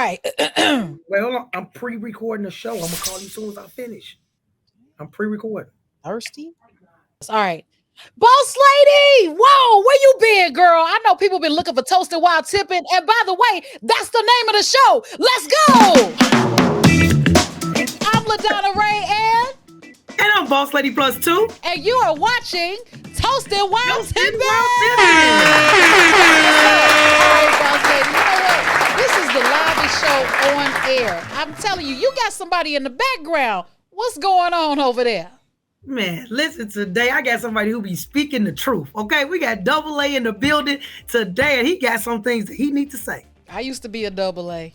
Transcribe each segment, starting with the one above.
right. Wait, hold on. I'm pre-recording the show. I'm gonna call you as soon as I finish. I'm pre-recording. Thirsty? All right. Boss lady, whoa, where you been, girl? I know people been looking for Toastin while tipping. And by the way, that's the name of the show. Let's go. I'm LaDonna Raeh And I'm Boss Lady Plus 2. and you are watching Toastin while tipping. Boss lady, you know what? This is the livest show on air. I'm telling you, you got somebody in the background. What's going on over there? Man, listen, today I got somebody who be speaking the truth. Okay, we got Double A in the building today, and he got some things that he need to say. I used to be a double A.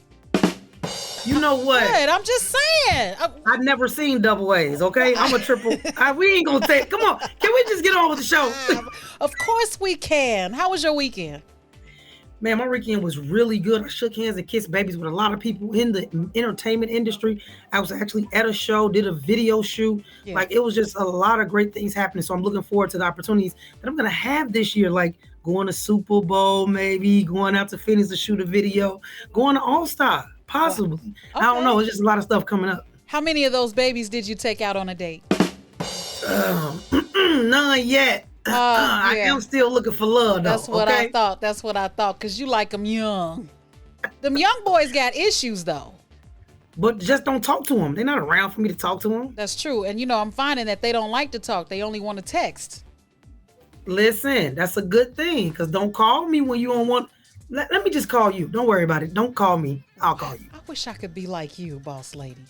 You know what? Good, I'm just saying. I've never seen double A's, okay? I'm a triple. We ain't gonna take. Come on, can we just get on with the show? Of course we can. How was your weekend? Man, my weekend was really good. I shook hands and kissed babies with a lot of people in the entertainment industry. I was actually at a show, did a video shoot. Yeah. Like, it was just a lot of great things happening. So I'm looking forward to the opportunities that I'm going to have this year, like going to Super Bowl, maybe going out to Phoenix to shoot a video, going to All-Star, possibly. Okay. I don't know. It's just a lot of stuff coming up. How many of those babies did you take out on a date? None yet. I am still looking for love, though. That's what I thought. That's what I thought, because you like them young. Them young boys got issues, though. But just don't talk to them. They're not around for me to talk to them. That's true. And, I'm finding that they don't like to talk. They only want to text. Listen, that's a good thing, because don't call me when you don't want. Let me just call you. Don't worry about it. Don't call me. I'll call you. I wish I could be like you, boss lady.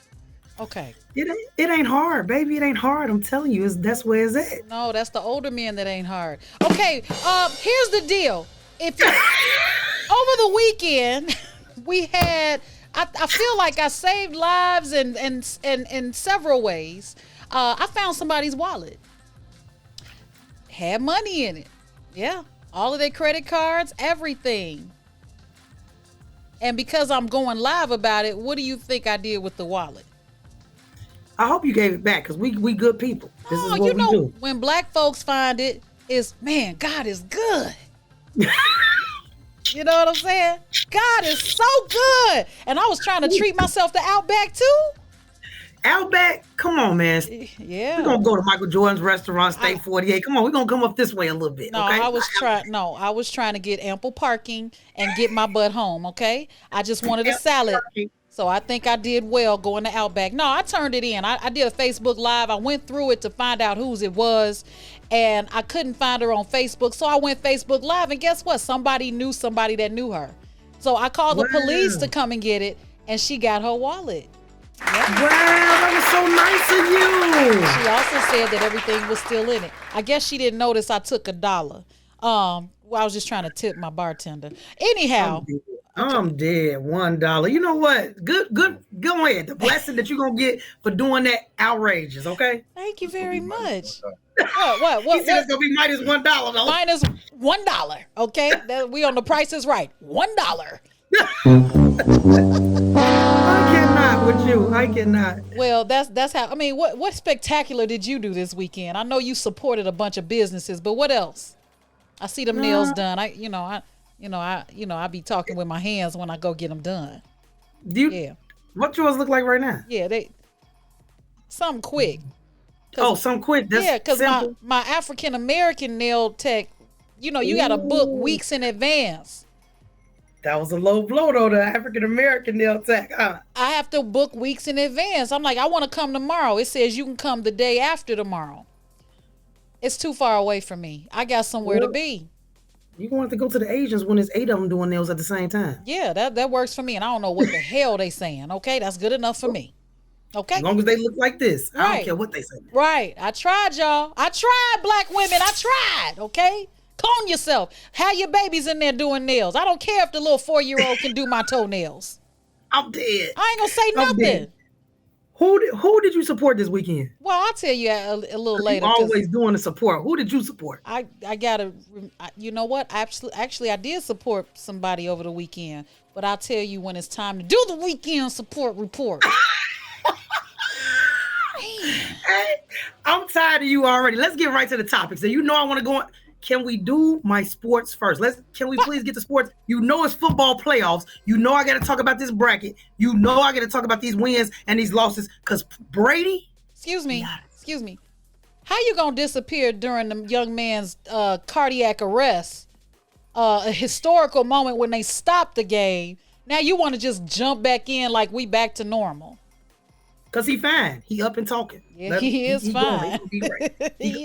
Okay. It ain't hard, baby. It ain't hard. I'm telling you, that's where it's at. No, that's the older men that ain't hard. Okay, here's the deal. If you, over the weekend, we had, I feel like I saved lives in several ways. I found somebody's wallet. Had money in it. Yeah, all of their credit cards, everything. And because I'm going live about it, what do you think I did with the wallet? I hope you gave it back, because we good people. This is what we do. When black folks find it, is, man, God is good. You know what I'm saying? God is so good. And I was trying to treat myself to Outback too. Outback? Come on, man. Yeah. We're going to go to Michael Jordan's restaurant, State 48. Come on, we're going to come up this way a little bit, no, okay? I was trying to get ample parking and get my butt home, okay? I just wanted a salad. So I think I did well going to Outback. No, I turned it in. I did a Facebook Live. I went through it to find out whose it was, and I couldn't find her on Facebook. So I went Facebook Live, and guess what? Somebody knew somebody that knew her. So I called the police to come and get it, and she got her wallet. Yep. Wow, that was so nice of you. She also said that everything was still in it. I guess she didn't notice I took $1. I was just trying to tip my bartender. Anyhow. I'm dead. $1. You know what? Good. Go ahead. The blessing that you're gonna get for doing that outrageous. Okay. Thank you very much. What? He said it's gonna be minus $1 though. Minus $1. Okay. We on the Price is Right. $1. I cannot with you. I cannot. Well, that's how. I mean, what spectacular did you do this weekend? I know you supported a bunch of businesses, but what else? I see them nails done. I be talking with my hands when I go get them done. What yours look like right now? Yeah, something quick. Something quick. That's because my African American nail tech, you got to book weeks in advance. That was a low blow though, the African American nail tech. I have to book weeks in advance. I'm like, I want to come tomorrow. It says you can come the day after tomorrow. It's too far away from me. I got somewhere to be. You want to go to the Asians when there's 8 of them doing nails at the same time. Yeah, that works for me. And I don't know what the hell they saying. Okay, that's good enough for me. Okay. As long as they look like this. Right. I don't care what they say. Right. I tried, y'all. I tried, black women. I tried. Okay. Clone yourself. Have your babies in there doing nails. I don't care if the little 4-year-old can do my toenails. I'm dead. I ain't gonna say nothing. Dead. Who did you support this weekend? Well, I'll tell you a little later. You're always doing the support. Who did you support? I gotta. You know what? Actually, I did support somebody over the weekend, but I'll tell you when it's time to do the weekend support report. Hey, I'm tired of you already. Let's get right to the topic. So I want to go on. can we do my sports first? Can we please get to sports? You know it's football playoffs. You know I got to talk about this bracket. You know I got to talk about these wins and these losses because Brady. Excuse me. How you gonna disappear during the young man's cardiac arrest? A historical moment when they stopped the game. Now you want to just jump back in like we back to normal. Cause he fine. He up and talking. Yeah, he is fine. He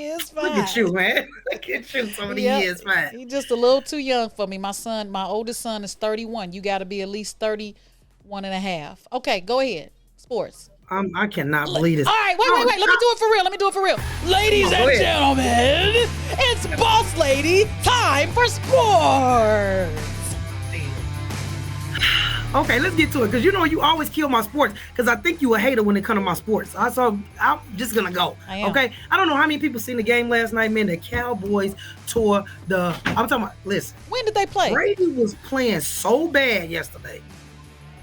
is fine. Look at you, man. Look at you. Somebody is fine. He's just a little too young for me. My oldest son is 31. You got to be at least 31 and a half. Okay, go ahead. Sports. I cannot believe this. All right, wait. Let me do it for real. Ladies and gentlemen, it's Boss Lady time for sports. Okay, let's get to it. Because you always kill my sports. Because I think you a hater when it comes to my sports. I'm just going to go. Okay? I don't know how many people seen the game last night, man. The Cowboys tore I'm talking about, listen. When did they play? Brady was playing so bad yesterday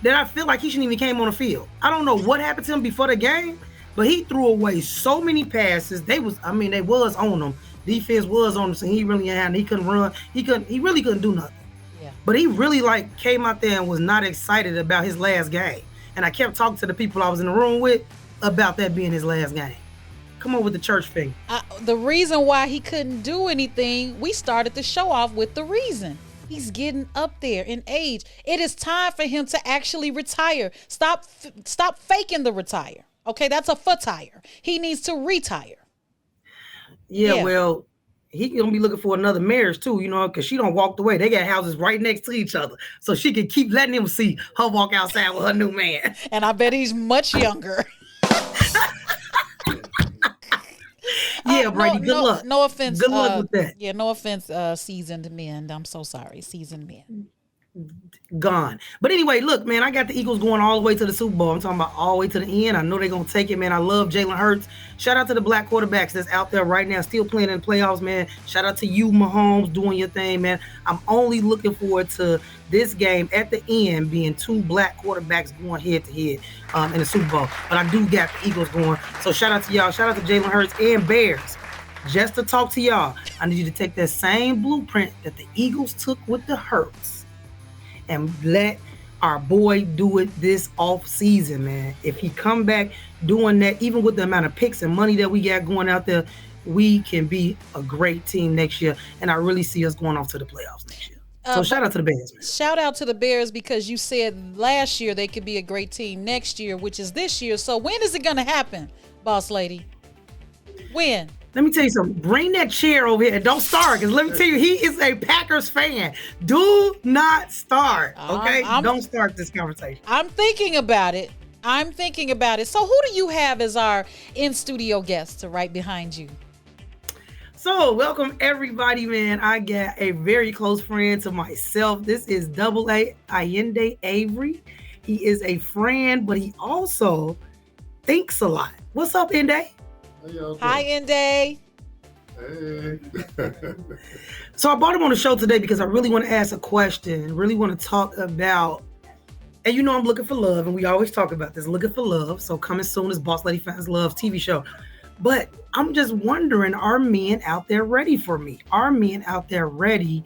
that I feel like he shouldn't even came on the field. I don't know what happened to him before the game, but he threw away so many passes. They was on him. Defense was on him, so he really had. He couldn't run. He really couldn't do nothing. Yeah. But he really came out there and was not excited about his last game. And I kept talking to the people I was in the room with about that being his last game. Come on with the church thing. The reason why he couldn't do anything, we started the show off with the reason. He's getting up there in age. It is time for him to actually retire. Stop faking the retire. Okay, that's a footire. He needs to retire. Yeah, well, he gonna be looking for another marriage too, because she don't walk away. They got houses right next to each other, so she can keep letting him see her walk outside with her new man. And I bet he's much younger. Yeah, Brady, good luck. No offense. Good luck with that. Yeah, no offense, seasoned men. I'm so sorry, seasoned men. Gone. But anyway, look, man, I got the Eagles going all the way to the Super Bowl. I'm talking about all the way to the end. I know they're going to take it, man. I love Jalen Hurts. Shout out to the black quarterbacks that's out there right now, still playing in the playoffs, man. Shout out to you, Mahomes, doing your thing, man. I'm only looking forward to this game at the end being two black quarterbacks going head-to-head in the Super Bowl. But I do got the Eagles going. So shout out to y'all. Shout out to Jalen Hurts and Bears. Just to talk to y'all, I need you to take that same blueprint that the Eagles took with the Hurts and let our boy do it this off season, man. If he come back doing that, even with the amount of picks and money that we got going out there, we can be a great team next year. And I really see us going off to the playoffs next year. So shout out to the Bears, man. Shout out to the Bears because you said last year they could be a great team next year, which is this year. So when is it going to happen, Boss Lady? When? Let me tell you something. Bring that chair over here and don't start. Because let me tell you, he is a Packers fan. Do not start. Okay? Don't start this conversation. I'm thinking about it. So who do you have as our in-studio guest right behind you? So welcome everybody, man. I got a very close friend to myself. This is AA Allende Avery. He is a friend, but he also thinks a lot. What's up, Ende? Hi, Ende. Hey. So I brought him on the show today because I really want to ask a question, really want to talk about, and I'm looking for love, and we always talk about this, looking for love. So coming soon is Boss Lady Finds Love TV show. But I'm just wondering, are men out there ready for me? Are men out there ready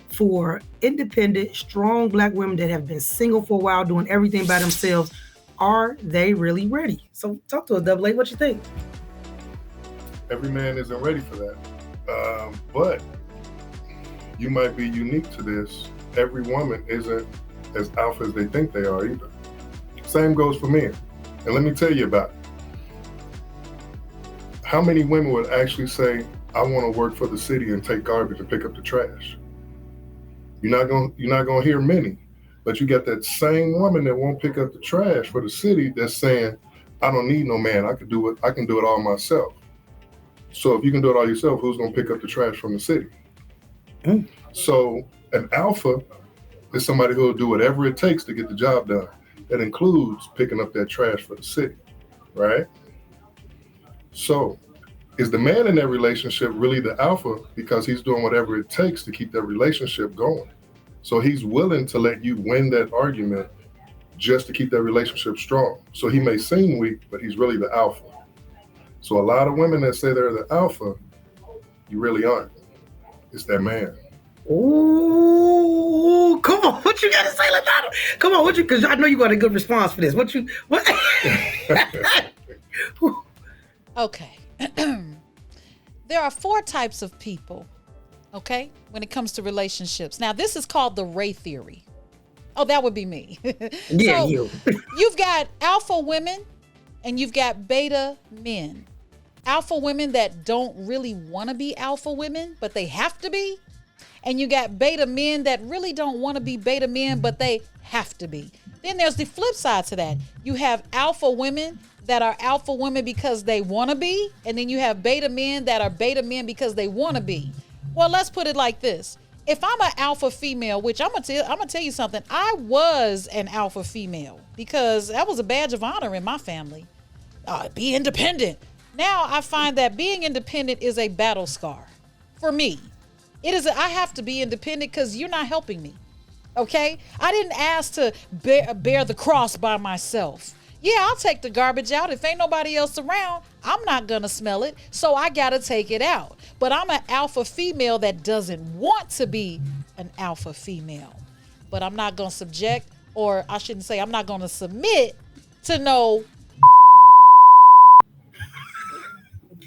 for independent, strong black women that have been single for a while, doing everything by themselves? Are they really ready? So talk to us, AA. What you think? Every man isn't ready for that. But you might be unique to this. Every woman isn't as alpha as they think they are either. Same goes for men. And let me tell you about it. How many women would actually say, I want to work for the city and take garbage and pick up the trash? You're not gonna hear many. But you got that same woman that won't pick up the trash for the city that's saying, I don't need no man. I can do it all myself. So if you can do it all yourself, who's going to pick up the trash from the city? Mm. So an alpha is somebody who will do whatever it takes to get the job done. That includes picking up that trash for the city, right? So is the man in that relationship really the alpha because he's doing whatever it takes to keep that relationship going? So he's willing to let you win that argument just to keep that relationship strong. So he may seem weak, but he's really the alpha. So a lot of women that say they're the alpha, you really aren't. It's that man. Ooh, come on. What you got to say, LaDonna? Come on, because I know you got a good response for this. What? Okay. There are 4 types of people, okay, when it comes to relationships. Now, this is called the Raeh theory. Oh, that would be me. Yeah, so, you. You've got alpha women and you've got beta men. Alpha women that don't really want to be alpha women, but they have to be. And you got beta men that really don't want to be beta men, but they have to be. Then there's the flip side to that. You have alpha women that are alpha women because they want to be. And then you have beta men that are beta men because they want to be. Well, let's put it like this. If I'm an alpha female, which I'm gonna tell you something, I was an alpha female because that was a badge of honor in my family. Be independent. Now I find that being independent is a battle scar for me. I have to be independent because you're not helping me. Okay? I didn't ask to bear the cross by myself. Yeah, I'll take the garbage out. If ain't nobody else around, I'm not gonna smell it. So I gotta take it out. But I'm an alpha female that doesn't want to be an alpha female. But I'm not gonna subject, or I shouldn't say I'm not gonna submit to no.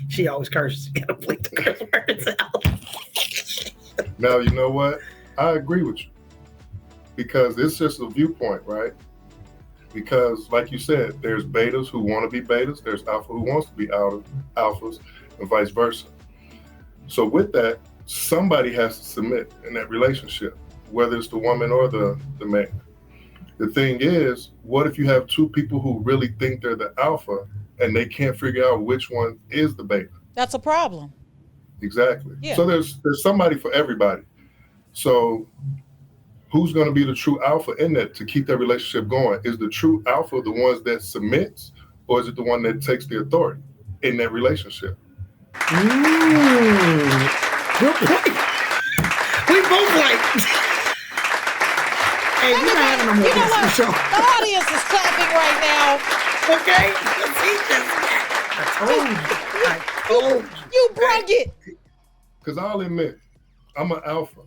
She always curses. You gotta bleep the curse words out. Now, you know what? I agree with you. Because it's just a viewpoint, right? Because, like you said, there's betas who want to be betas. There's alpha who wants to be alphas, and vice versa. So with that, somebody has to submit in that relationship, whether it's the woman or the man. The thing is, what if you have 2 people who really think they're the alpha and they can't figure out which one is the beta? That's a problem. Exactly. Yeah. So there's somebody for everybody. So who's going to be the true alpha in that to keep that relationship going? Is the true alpha the ones that submits, or is it the one that takes the authority in that relationship? Good point. We both like. Hey, we're not having no more guests show. The audience is clapping right now. Okay? I told you. You brung it. Because I'll admit, I'm an alpha.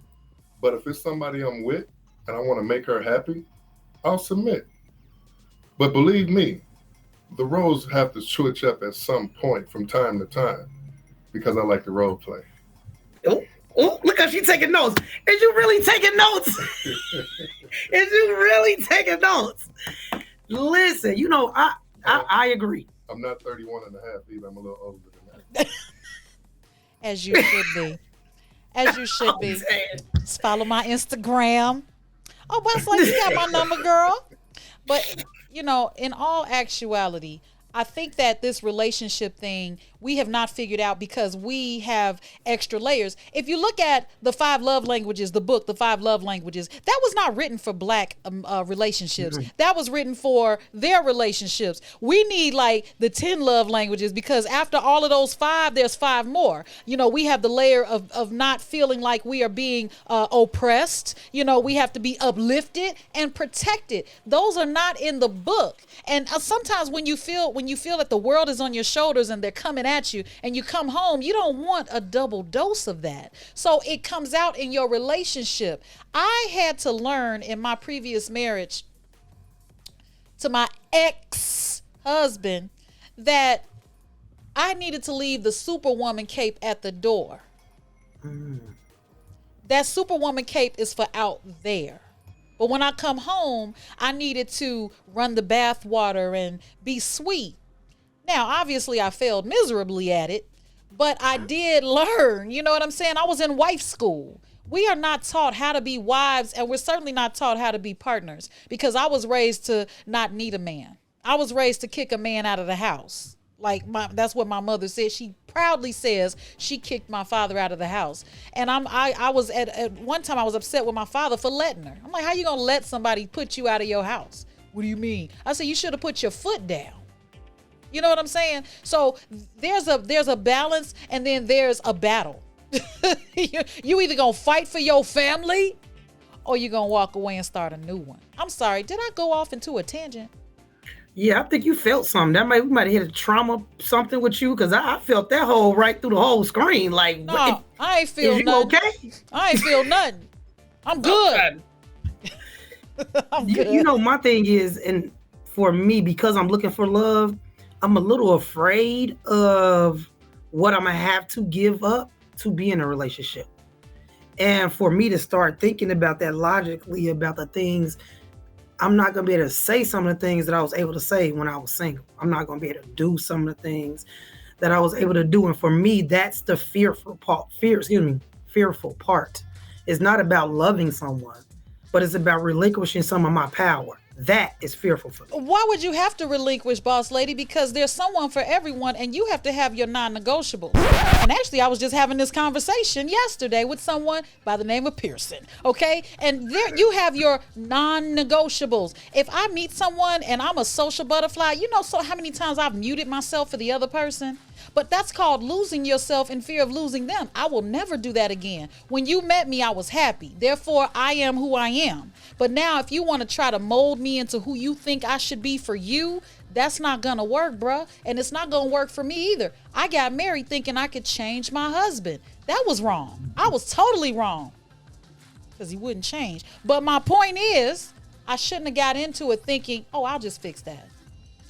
But if it's somebody I'm with and I want to make her happy, I'll submit. But believe me, the roles have to switch up at some point from time to time because I like to role play. Oh, look how she's taking notes. Is you really taking notes? Is you really taking notes? Listen, you know, I agree. I'm not 31 and a half either. I'm a little older than that. As you should be. As you should be. Just follow my Instagram. Oh, but it's like you got my number, girl. But, you know, in all actuality, I think that this relationship thing, we have not figured out because we have extra layers. If you look at the 5 love languages, the book, the 5 love languages, that was not written for Black relationships. Mm-hmm. That was written for their relationships. We need like the 10 love languages because after all of those 5, there's 5 more. You know, we have the layer of not feeling like we are being oppressed. You know, we have to be uplifted and protected. Those are not in the book. And sometimes when you feel that the world is on your shoulders and they're coming at you and you come home, you don't want a double dose of that. So it comes out in your relationship. I had to learn in my previous marriage to my ex-husband that I needed to leave the Superwoman cape at the door. That Superwoman cape is for out there. But when I come home, I needed to run the bath water and be sweet. Now, obviously, I failed miserably at it, but I did learn. You know what I'm saying? I was in wife school. We are not taught how to be wives, and we're certainly not taught how to be partners because I was raised to not need a man. I was raised to kick a man out of the house. That's what my mother said. She proudly says she kicked my father out of the house. And I was at one time I was upset with my father for letting her. I'm like, how you gonna let somebody put you out of your house? What do you mean? I said, you should have put your foot down. You know what I'm saying? So there's a balance and then there's a battle. You either gonna fight for your family or you gonna walk away and start a new one. I'm sorry, did I go off into a tangent? Yeah, I think you felt something. We might have hit a trauma something with you because I felt that hole right through the whole screen. Like, No, I ain't is feel you nothing. okay? I ain't feel nothing. I'm good. I'm You good. know, my thing is, and for me, because I'm looking for love, I'm a little afraid of what I'm gonna have to give up to be in a relationship. And for me to start thinking about that logically about the things, I'm not gonna be able to say some of the things that I was able to say when I was single. I'm not gonna be able to do some of the things that I was able to do. And for me, that's the fearful part. Fearful part. It's not about loving someone, but it's about relinquishing some of my power. That is fearful for me. Why would you have to relinquish, boss lady? Because there's someone for everyone, and you have to have your non-negotiables. And actually, I was just having this conversation yesterday with someone by the name of Pearson. Okay, and there you have your non-negotiables. If I meet someone and I'm a social butterfly, you know, so how many times I've muted myself for the other person. But that's called losing yourself in fear of losing them. I will never do that again. When you met me, I was happy. Therefore, I am who I am. But now, if you want to try to mold me into who you think I should be for you, that's not going to work, bruh. And it's not going to work for me either. I got married thinking I could change my husband. That was wrong. I was totally wrong because he wouldn't change. But my point is, I shouldn't have got into it thinking, oh, I'll just fix that.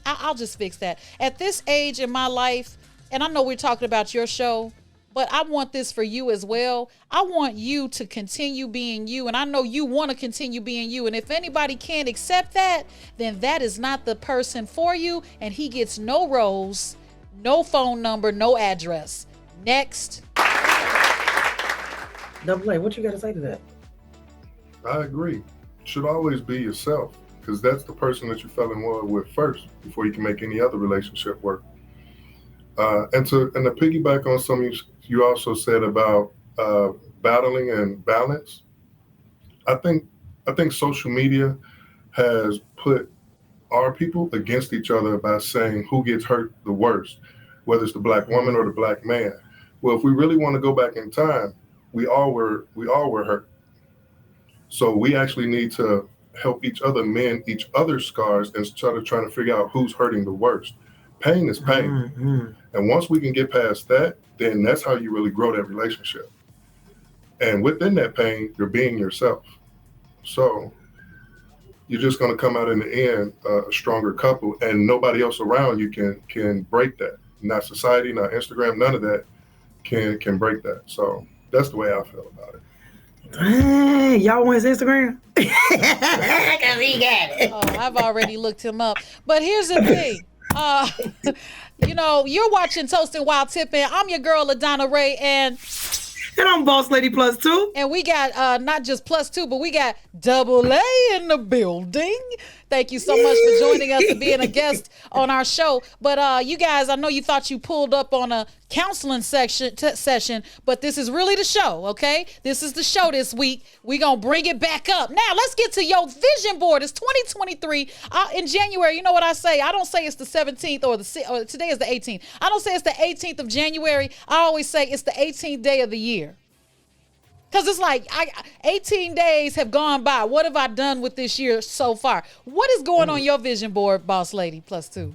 I'll just fix that. At this age in my life, and I know we're talking about your show, but I want this for you as well. I want you to continue being you, and I know you want to continue being you. And if anybody can't accept that, then that is not the person for you, and he gets no rose, no phone number, no address. Next. Double A, what you got to say to that? I agree. You should always be yourself because that's the person that you fell in love with first before you can make any other relationship work. And to piggyback on something you also said about battling and balance, I think social media has put our people against each other by saying who gets hurt the worst, whether it's the black woman or the black man. Well, if we really want to go back in time, we all were hurt. So we actually need to help each other mend each other's scars instead of trying to figure out who's hurting the worst. Pain is pain. Mm-hmm. And once we can get past that, then that's how you really grow that relationship. And within that pain, you're being yourself. So you're just going to come out in the end a stronger couple, and nobody else around you can break that. Not society, not Instagram, none of that can break that. So that's the way I feel about it. Dang, y'all want his Instagram? Because he got it. Oh, I've already looked him up. But here's the thing. You know, you're watching Toastin while Tippin. I'm your girl, LaDonna Raeh, and I'm Boss Lady Plus 2. And we got not just plus 2, but we got double A in the building. Thank you so much for joining us and being a guest on our show. But you guys, I know you thought you pulled up on a counseling session, but this is really the show, okay? This is the show this week. We're going to bring it back up. Now, let's get to your vision board. It's 2023. In January, you know what I say? I don't say it's the 17th or today is the 18th. I don't say it's the 18th of January. I always say it's the 18th day of the year. Because it's like 18 days have gone by. What have I done with this year so far? What is going on your vision board, Boss Lady Plus 2?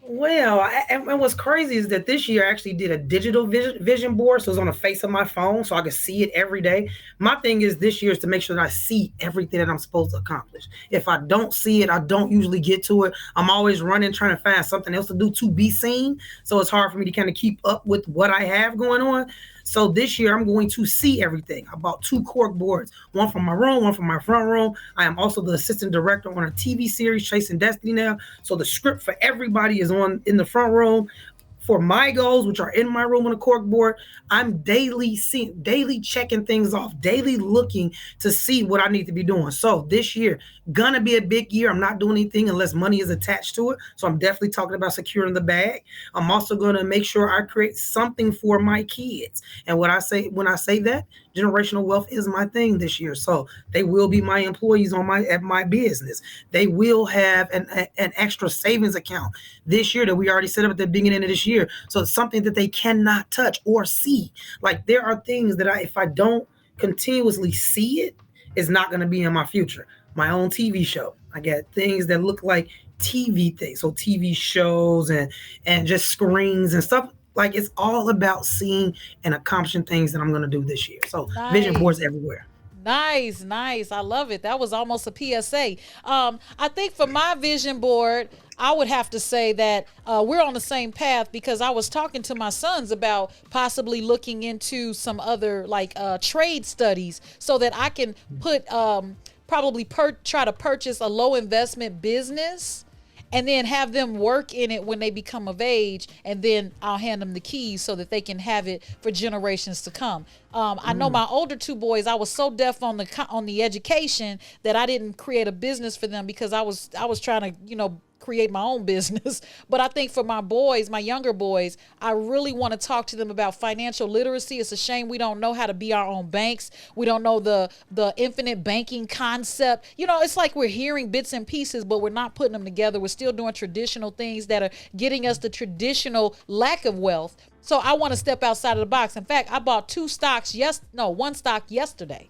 Well, and what's crazy is that this year I actually did a digital vision board. So it's on the face of my phone so I can see it every day. My thing is this year is to make sure that I see everything that I'm supposed to accomplish. If I don't see it, I don't usually get to it. I'm always running, trying to find something else to do to be seen. So it's hard for me to kind of keep up with what I have going on. So this year I'm going to see everything. I bought 2 cork boards, one from my room, one from my front room. I am also the assistant director on a TV series, Chasing Destiny now. So the script for everybody is in the front room. For my goals, which are in my room on a cork board, I'm daily checking things off, daily looking to see what I need to be doing. So this year, gonna be a big year. I'm not doing anything unless money is attached to it. So I'm definitely talking about securing the bag. I'm also gonna make sure I create something for my kids. And when I say that, generational wealth is my thing this year. So they will be my employees at my business. They will have an extra savings account this year that we already set up at the beginning of this year. So it's something that they cannot touch or see. Like there are things that if I don't continuously see it, it's not going to be in my future. My own TV show. I got things that look like TV things, so TV shows and just screens and stuff. Like it's all about seeing and accomplishing things that I'm going to do this year. So vision boards Nice. everywhere. Nice, nice. I love it. That was almost a PSA. I think for my vision board, I would have to say that we're on the same path because I was talking to my sons about possibly looking into some other like trade studies so that I can put probably try to purchase a low investment business and then have them work in it when they become of age, and then I'll hand them the keys so that they can have it for generations to come. I know my older two boys, I was so deaf on the education that I didn't create a business for them because I was trying to, create my own business. But I think for my boys, my younger boys, I really want to talk to them about financial literacy. It's a shame we don't know how to be our own banks. We don't know the infinite banking concept. It's like we're hearing bits and pieces, but we're not putting them together. We're still doing traditional things that are getting us the traditional lack of wealth. So I want to step outside of the box. In fact, I bought one stock yesterday.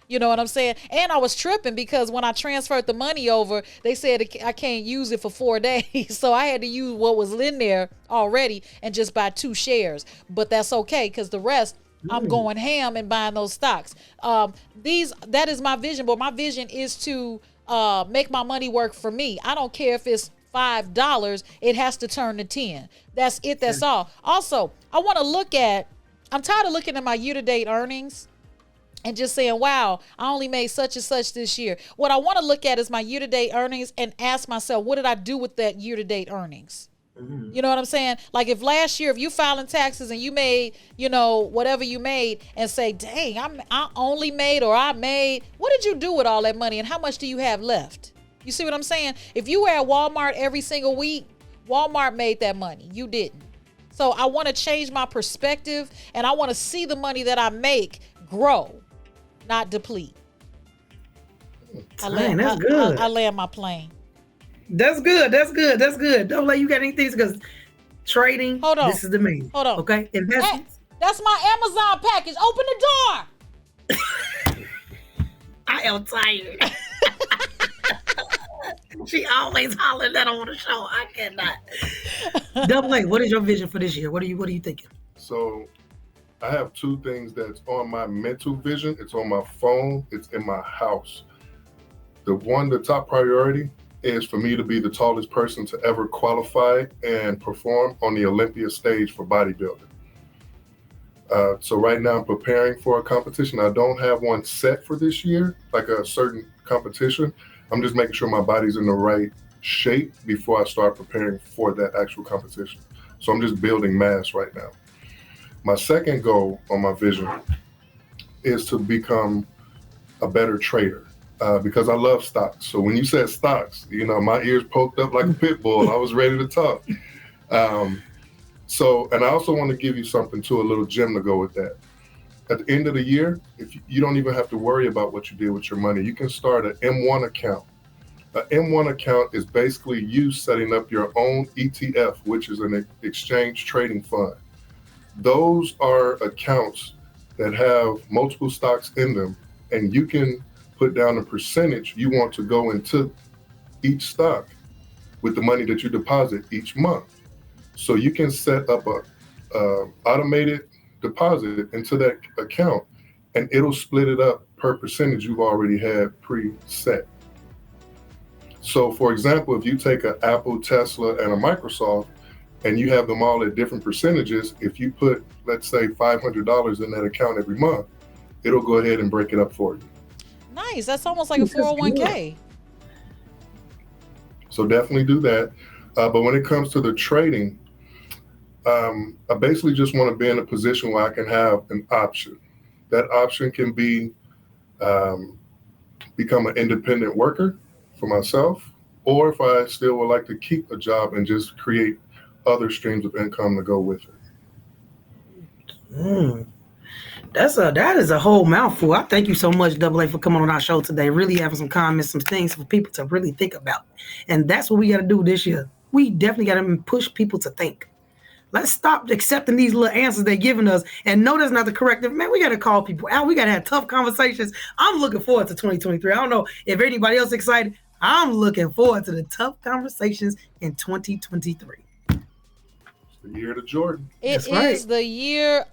You know what I'm saying? And I was tripping because when I transferred the money over, they said I can't use it for 4 days. So I had to use what was in there already and just buy 2 shares. But that's okay because the rest, I'm going ham and buying those stocks. That is my vision. But my vision is to make my money work for me. I don't care if it's $5. It has to turn to 10. That's it. That's all. Also, I'm tired of looking at my year-to-date earnings and just saying, wow, I only made such and such this year. What I want to look at is my year-to-date earnings and ask myself, what did I do with that year-to-date earnings? You know what I'm saying? Like if last year, if you filing taxes and you made, whatever you made and say, dang, I only made or I made, what did you do with all that money and how much do you have left? You see what I'm saying? If you were at Walmart every single week, Walmart made that money. You didn't. So I want to change my perspective and I want to see the money that I make grow, not deplete. That's good. I land my plane. That's good. Don't let you got anything because trading. Hold on. This is the main. Hold on. Okay. Investments. Hey, that's my Amazon package. Open the door. I am tired. She always hollering that on the show. I cannot. Double A, what is your vision for this year? What are you thinking? So I have 2 things that's on my mental vision. It's on my phone. It's in my house. The top priority is for me to be the tallest person to ever qualify and perform on the Olympia stage for bodybuilding. So right now I'm preparing for a competition. I don't have one set for this year, like a certain competition. I'm just making sure my body's in the right shape before I start preparing for that actual competition. So I'm just building mass right now. My second goal on my vision is to become a better trader because I love stocks. So when you said stocks, my ears poked up like a pit bull. I was ready to talk. And I also want to give you something too, a little gem to go with that. At the end of the year, if you don't even have to worry about what you did with your money, you can start an M1 account. An M1 account is basically you setting up your own ETF, which is an exchange trading fund. Those are accounts that have multiple stocks in them, and you can put down a percentage you want to go into each stock with the money that you deposit each month. So you can set up a automated deposit into that account, and it'll split it up per percentage you've already had pre-set. So for example, if you take an Apple, Tesla, and a Microsoft, and you have them all at different percentages, if you put, let's say, $500 in that account every month, it'll go ahead and break it up for you. Nice. That's almost like a 401k. So definitely do that. But when it comes to the trading, I basically just want to be in a position where I can have an option. That option can be become an independent worker for myself, or if I still would like to keep a job and just create other streams of income to go with it. That is a whole mouthful. I thank you so much, Double A, for coming on our show today. Really having some comments, some things for people to really think about. And that's what we got to do this year. We definitely got to push people to think. Let's stop accepting these little answers they're giving us and know that's not the correct. Man, we got to call people out. We got to have tough conversations. I'm looking forward to 2023. I don't know if anybody else excited. I'm looking forward to the tough conversations in 2023. It's the year to Jordan. It is the year.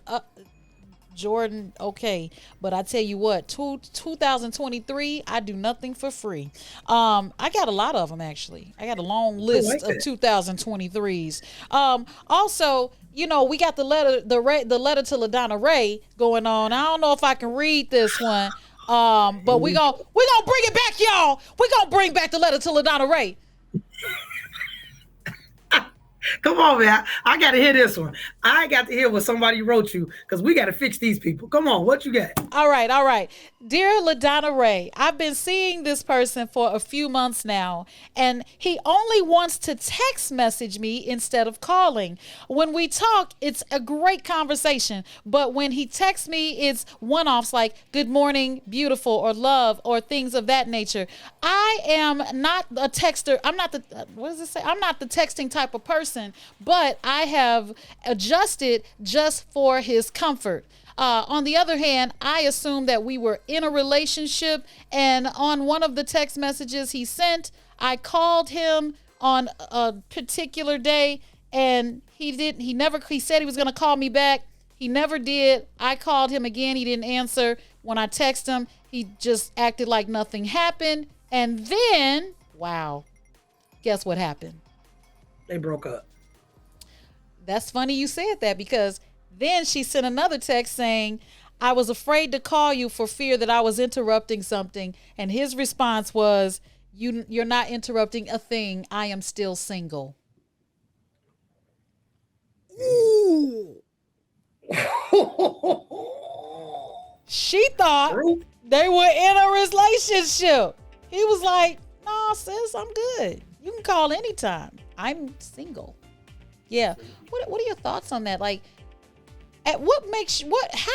Jordan, okay, but I tell you what, 2023, I do nothing for free. I got a lot of them actually. I got a long list of 2023s. Also, you know, we got the letter to LaDonna Raeh going on. I don't know if I can read this one, but we gonna bring it back, y'all. We gonna bring back the letter to LaDonna Raeh. Come on, man. I got to hear this one. I got to hear what somebody wrote you because we got to fix these people. Come on. What you got? All right. Dear LaDonna Raeh, I've been seeing this person for a few months now, and he only wants to text message me instead of calling. When we talk, it's a great conversation, but when he texts me, it's one-offs like good morning, beautiful, or love, or things of that nature. I am not a texter. I'm not the, what does it say? I'm not the texting type of person. But I have adjusted just for his comfort. On the other hand, I assumed that we were in a relationship, and on one of the text messages he sent, I called him on a particular day, and he said he was going to call me back. He never did. I called him again. He didn't answer. When I texted him, he just acted like nothing happened. And then, wow, guess what happened? They broke up. That's funny you said that, because then she sent another text saying, I was afraid to call you for fear that I was interrupting something. And his response was, you're not interrupting a thing. I am still single. Ooh. She thought they were in a relationship. He was like, no, sis, I'm good. You can call anytime. I'm single. Yeah. What are your thoughts on that? Like, how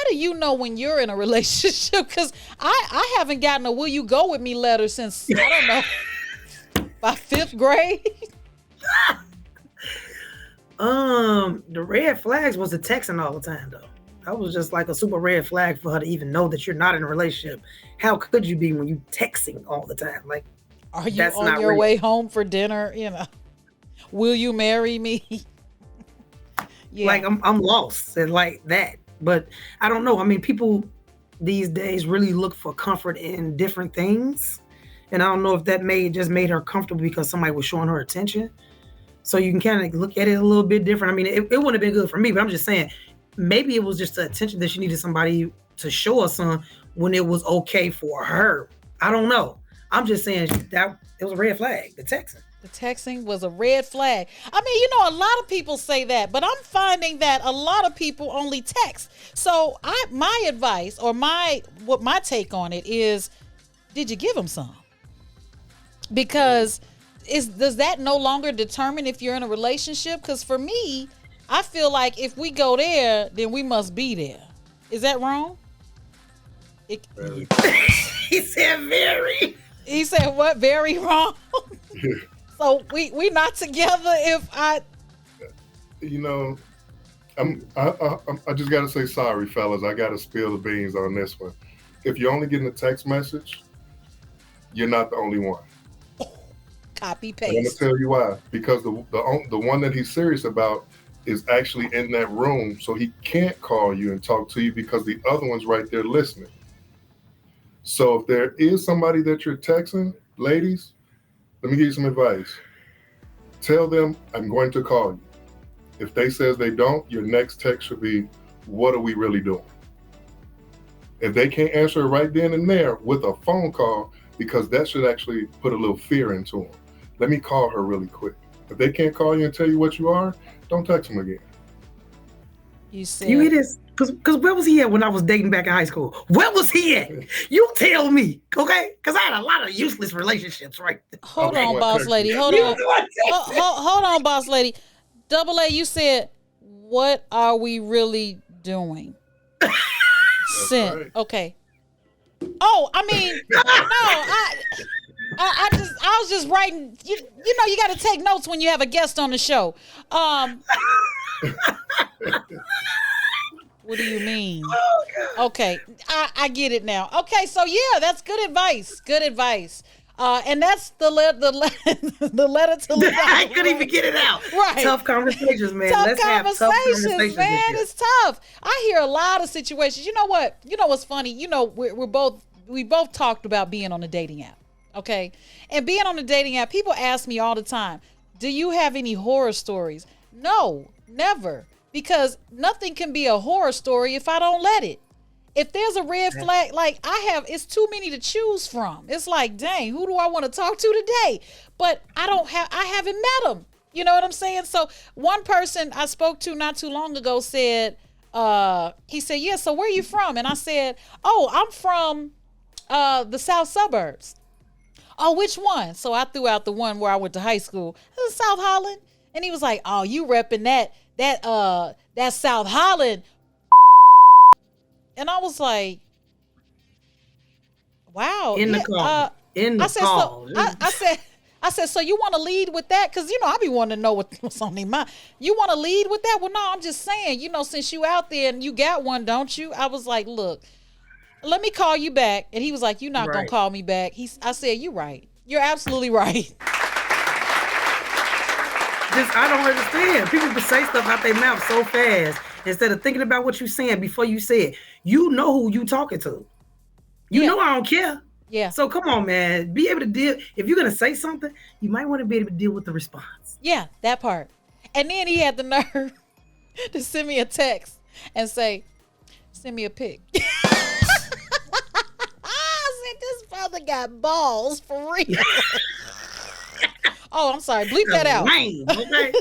do you know when you're in a relationship? Because I haven't gotten a will you go with me letter since, I don't know, by 5th grade. The red flags was the texting all the time, though. That was just like a super red flag for her to even know that you're not in a relationship. How could you be when you texting all the time? Like, are you on your way home for dinner? You know, will you marry me? Yeah. Like I'm lost and like that. But I don't know. I mean, people these days really look for comfort in different things. And I don't know if that just made her comfortable because somebody was showing her attention. So you can kind of look at it a little bit different. I mean, it wouldn't have been good for me, but I'm just saying, maybe it was just the attention that she needed somebody to show her some when it was okay for her. I don't know. I'm just saying that it was a red flag, the texting. The texting was a red flag. I mean, you know, a lot of people say that, but I'm finding that a lot of people only text. So my advice or my take on it is, did you give them some? Because does that no longer determine if you're in a relationship? Because for me, I feel like if we go there, then we must be there. Is that wrong? He said very. He said what? Very wrong? So we not together if I... You know, I just got to say sorry, fellas. I got to spill the beans on this one. If you're only getting a text message, you're not the only one. Copy, paste. I'm going to tell you why. Because the one that he's serious about is actually in that room, so he can't call you and talk to you because the other one's right there listening. So if there is somebody that you're texting, ladies, let me give you some advice. Tell them, I'm going to call you. If they says they don't, your next text should be, what are we really doing? If they can't answer it right then and there with a phone call, because that should actually put a little fear into them. Let me call her really quick. If they can't call you and tell you what you are, don't text them again. You said... You hear this? Because where was he at when I was dating back in high school? Where was he at? You tell me, okay? Because I had a lot of useless relationships, right? Hold on, boss lady. Hold on. Hold on, boss lady. Double A, you said, what are we really doing? Sent. Right. Okay. Oh, I mean, no, I was just writing. You know, you got to take notes when you have a guest on the show. What do you mean? Oh, okay, I get it now. Okay, so yeah, that's good advice. Good advice. And that's the letter to LaDonna. I couldn't even get it out. Right. Tough conversations, man. Tough Let's have tough conversations, man. this year. It's tough. I hear a lot of situations. You know what? You know what's funny? You know, we both talked about being on a dating app. Okay. And being on a dating app, people ask me all the time, do you have any horror stories? No, never. Because nothing can be a horror story if I don't let it. If there's a red flag, like it's too many to choose from. It's like, dang, who do I want to talk to today? But I haven't met them. You know what I'm saying? So one person I spoke to not too long ago said, he said, yeah, so where are you from? And I said, oh, I'm from the south suburbs. Oh, which one? So I threw out the one where I went to high school. This is South Holland. And he was like, oh, you repping that South Holland. And I was like, wow. In the call. I said, so you want to lead with that? Because, you know, I be wanting to know what's on their mind. You want to lead with that? Well, no, I'm just saying, you know, since you out there and you got one, don't you? I was like, look, let me call you back. And he was like, you're not going to call me back. I said, you're right. You're absolutely right. I don't understand. People can say stuff out their mouth so fast instead of thinking about what you're saying before you say it. You know who you talking to. You know I don't care. Yeah. So come on, man. Be able to deal. If you're going to say something, you might want to be able to deal with the response. Yeah, that part. And then he had the nerve to send me a text and say, send me a pic. I said, this brother got balls for real. Oh, I'm sorry. Bleep that out. Lame, okay?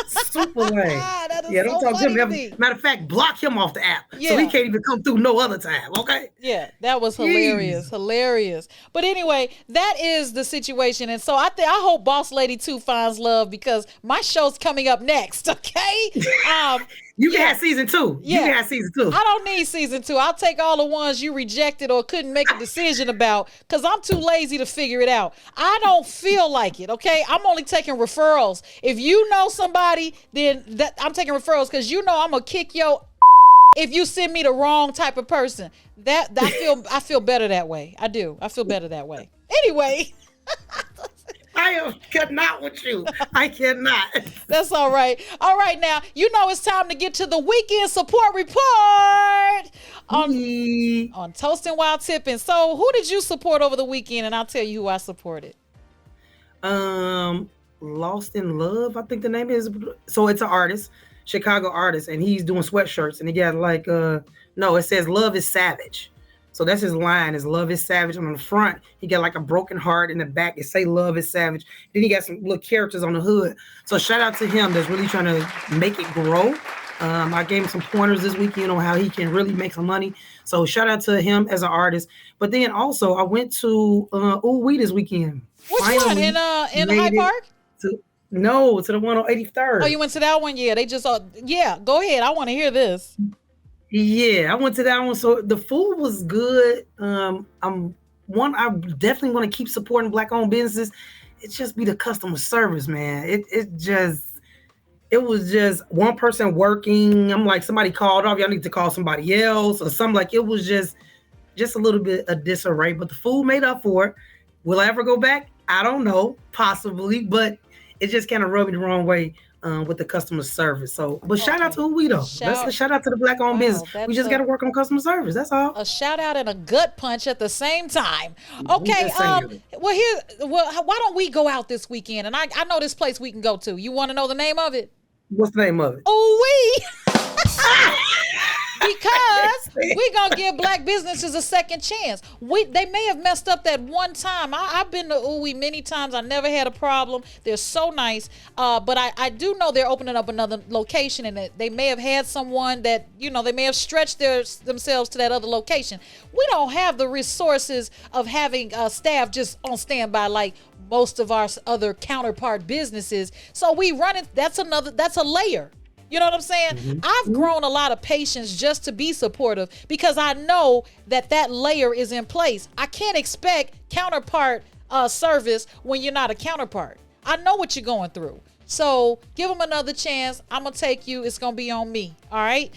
Super lame. That is don't so talk to funny him. Matter of fact, block him off the app. So Yeah. he can't even come through no other time, okay? Yeah, that was hilarious. Jeez. Hilarious. But anyway, that is the situation. And so I hope Boss Lady 2 finds love because my show's coming up next, okay? You can have season 2. Yeah. You can have season 2. I don't need season 2. I'll take all the ones you rejected or couldn't make a decision about because I'm too lazy to figure it out. I don't feel like it, okay? I'm only taking referrals. If you know somebody, then I'm taking referrals because you know I'm going to kick your if you send me the wrong type of person. I feel better that way. I do. I feel better that way. Anyway. I cannot with you. I cannot. That's all right. All right, now, you know it's time to get to the weekend support report on Toastin while Tippin. So who did you support over the weekend? And I'll tell you who I supported. Lost in Love, I think the name is. So it's an artist, Chicago artist, and he's doing sweatshirts. And he got like, it says Love is Savage. So that's his line, is Love is Savage. On the front, he got like a broken heart. In the back, it say Love is Savage. Then he got some little characters on the hood. So shout out to him that's really trying to make it grow. I gave him some pointers this weekend on how he can really make some money. So shout out to him as an artist. But then also I went to S2E8 this weekend. Which one? In Hyde Park? To the one on 83rd. Oh, you went to that one? Yeah, they just go ahead. I want to hear this. Yeah, I went to that one. So the food was good. I definitely want to keep supporting Black-owned businesses. It just be the customer service, man. It was just one person working. I'm like, somebody called off. Y'all need to call somebody else or something. Like, it was just a little bit of disarray. But the food made up for it. Will I ever go back? I don't know, possibly, but it just kind of rubbed me the wrong way. With the customer service. So, but shout out to S2E8 though. Shout out to the Black-owned business. We just got to work on customer service. That's all. A shout out and a gut punch at the same time. Okay. Why don't we go out this weekend? And I know this place we can go to. You want to know the name of it? What's the name of it? Because we're going to give Black businesses a second chance. They may have messed up that one time. I've been to S2E8 many times. I never had a problem. They're so nice. But I do know they're opening up another location, and they may have had someone that, they may have stretched themselves to that other location. We don't have the resources of having staff just on standby like most of our other counterpart businesses. So we run it. That's a layer. You know what I'm saying? Mm-hmm. I've grown a lot of patience just to be supportive because I know that layer is in place. I can't expect counterpart service when you're not a counterpart. I know what you're going through. So give them another chance. I'm going to take you. It's going to be on me. All right.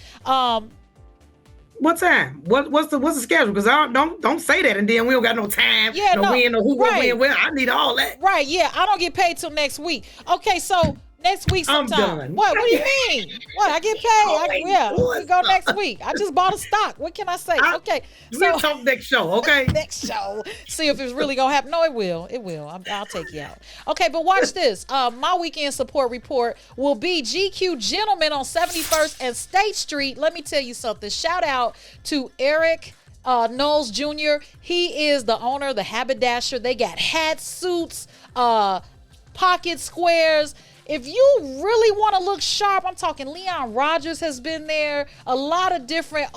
What time? What's the schedule? Because I don't say that and then we don't got no time. Yeah, no. When, no who, right. when, where. I need all that. Right, yeah. I don't get paid till next week. Okay, so next week sometime. I'm done. What do you mean? What? I get paid. We go next week. I just bought a stock. What can I say? Okay. We'll talk next show, okay? Next show. See if it's really going to happen. No, it will. It will. I'll take you out. Okay, but watch this. My weekend support report will be GQ Gentleman on 71st and State Street. Let me tell you something. Shout out to Eric Knowles Jr. He is the owner, the haberdasher. They got hats, suits, pocket squares. If you really want to look sharp, I'm talking Leon Rogers has been there. A lot of different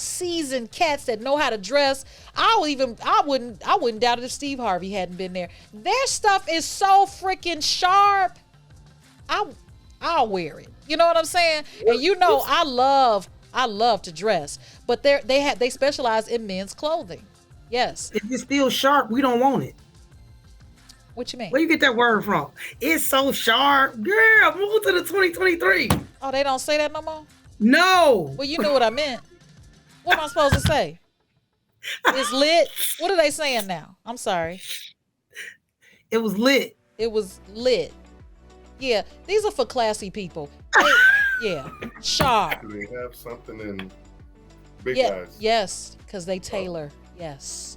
seasoned cats that know how to dress. I wouldn't doubt it if Steve Harvey hadn't been there. Their stuff is so freaking sharp. I'll wear it. You know what I'm saying? And you know I love to dress, but they specialize in men's clothing. Yes. If it's still sharp, we don't want it. What you mean? Where you get that word from? It's so sharp. Girl, move to the 2023. Oh, they don't say that no more? No. Well, you knew what I meant. What am I supposed to say? It's lit. What are they saying now? I'm sorry. It was lit. It was lit. Yeah, these are for classy people. Yeah, sharp. Do they have something in big eyes? Yes, because they tailor. Yes.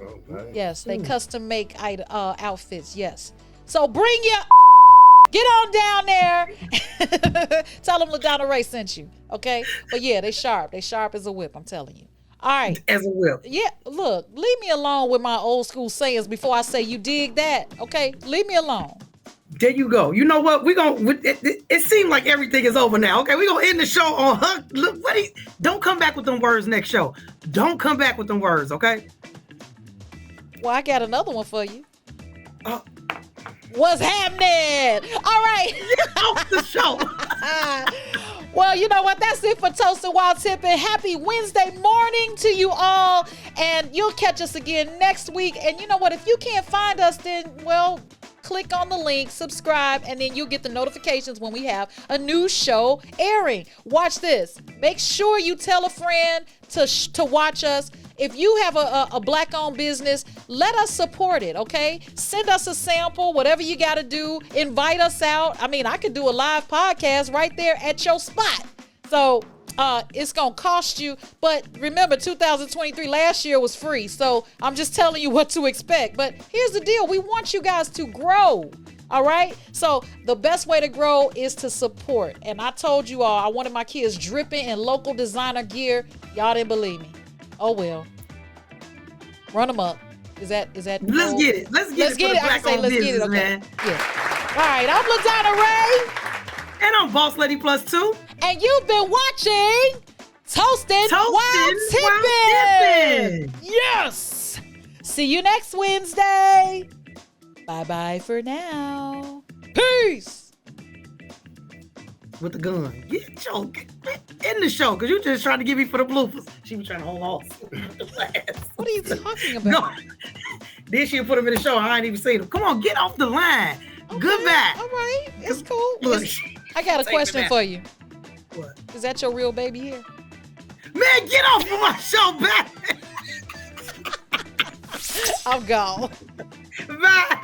Oh, nice. Yes, they custom make outfits. Yes. So bring your get on down there. Tell them LaDonna Raeh sent you. Okay. But yeah, they sharp. They sharp as a whip. I'm telling you. All right. As a whip. Yeah. Look, leave me alone with my old school sayings before I say you dig that. Okay. Leave me alone. There you go. You know what? It seemed like everything is over now. Okay, we're gonna end the show on her. Look, don't come back with them words next show. Don't come back with them words, okay? Well, I got another one for you. What's happening? All right. Off the show. Well, you know what? That's it for Toastin while Tippin. Happy Wednesday morning to you all. And you'll catch us again next week. And you know what? If you can't find us, then, well, click on the link, subscribe, and then you'll get the notifications when we have a new show airing. Watch this. Make sure you tell a friend to watch us. If you have a Black-owned business, let us support it, okay? Send us a sample, whatever you got to do. Invite us out. I mean, I could do a live podcast right there at your spot. So it's going to cost you. But remember, 2023, last year was free. So I'm just telling you what to expect. But here's the deal. We want you guys to grow. All right. So the best way to grow is to support. And I told you all, I wanted my kids dripping in local designer gear. Y'all didn't believe me. Oh, well. Run them up. Is that? Let's get it. Let's get it. I can say let's get it. Okay. Man. Yeah. All right. I'm LaDonna Raeh. And I'm Boss Lady Plus 2. And you've been watching Toastin while Tippin. Yes. See you next Wednesday. Bye-bye for now. Peace. With the gun. Get your in the show, because you just trying to get me for the bloopers. She was trying to hold off. What are you talking about? No. Then she'll put him in the show. I ain't even seen him. Come on, get off the line. Okay, Goodbye. All right. It's cool. Look, I got a question for you. What? Is that your real baby here? Man, get off of my show, back. I'm gone. Bye.